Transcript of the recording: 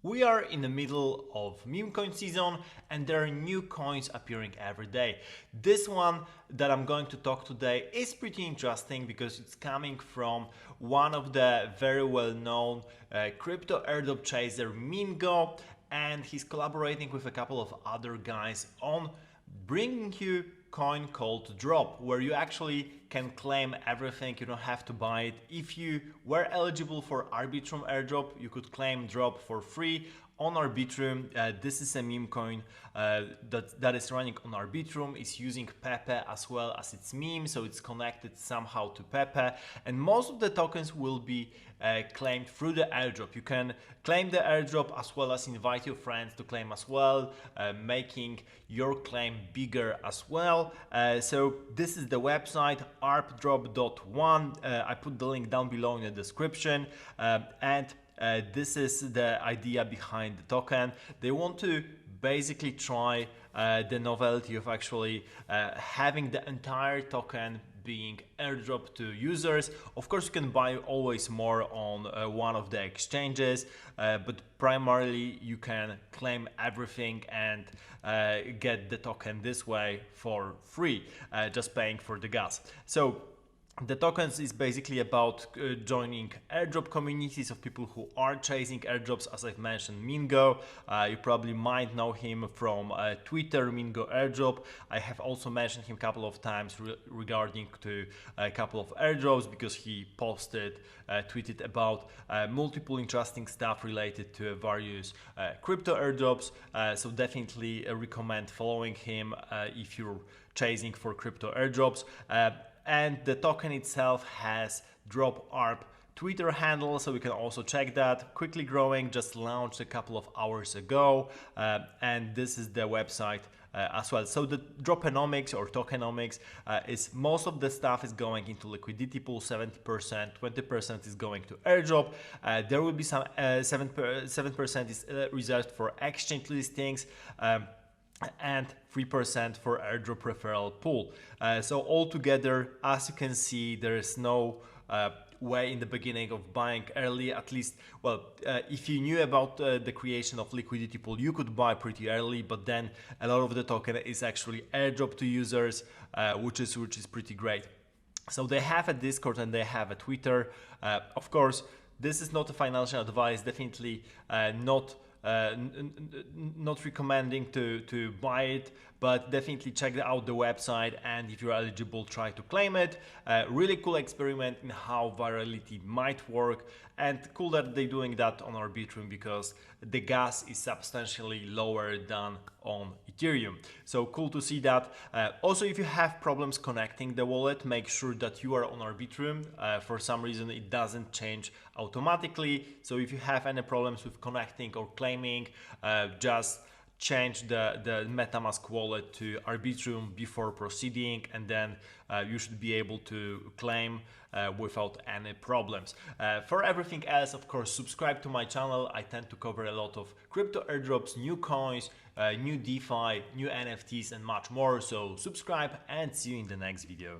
We are in the middle of meme coin season and there are new coins appearing every day. This one that I'm going to talk today is pretty interesting because it's coming from one of the very well-known crypto airdrop chaser Mingo, and he's collaborating with a couple of other guys on bringing you coin called Drop, where you actually can claim everything. You don't have to buy it. If you were eligible for Arbitrum airdrop, you could claim Drop for free on Arbitrum. This is a meme coin that is running on Arbitrum. It's using Pepe as well as its meme, so it's connected somehow to Pepe, and most of the tokens will be claimed through the airdrop. You can claim the airdrop as well as invite your friends to claim as well, making your claim bigger as well. So this is the website arbdoge.one. I put the link down below in the description, and this is the idea behind the token. They want to basically try the novelty of actually having the entire token being airdropped to users. Of course, you can buy always more on one of the exchanges, but primarily you can claim everything and get the token this way for free, just paying for the gas. So the tokens is basically about joining airdrop communities of people who are chasing airdrops. As I've mentioned, Mingo, you probably might know him from Twitter, Mingo airdrop. I have also mentioned him a couple of times regarding to a couple of airdrops because he posted, tweeted about multiple interesting stuff related to various crypto airdrops. So definitely recommend following him if you're chasing for crypto airdrops. And the token itself has Drop Arb Twitter handle, so we can also check that. Quickly growing, just launched a couple of hours ago, and this is the website as well. So the droponomics or tokenomics is most of the stuff is going into liquidity pool, 70%, 20% is going to airdrop. There will be some 7% is reserved for exchange listings, and 3% for airdrop referral pool. So altogether, as you can see, there is no way in the beginning of buying early. At least, well, if you knew about the creation of liquidity pool, you could buy pretty early, but then a lot of the token is actually airdrop to users, which is pretty great. So they have a Discord and they have a Twitter. Of course, this is not a financial advice, definitely not recommending to buy it, but definitely check out the website, and if you're eligible, try to claim it. Really cool experiment in how virality might work, and cool that they're doing that on Arbitrum because the gas is substantially lower than on Ethereum. So cool to see that. Also, if you have problems connecting the wallet, make sure that you are on Arbitrum. For some reason it doesn't change automatically, so if you have any problems with connecting or claiming, just change the MetaMask wallet to Arbitrum before proceeding, and then you should be able to claim without any problems. For everything else, of course, subscribe to my channel. I tend to cover a lot of crypto airdrops, new coins, new DeFi, new NFTs, and much more. So subscribe and see you in the next video.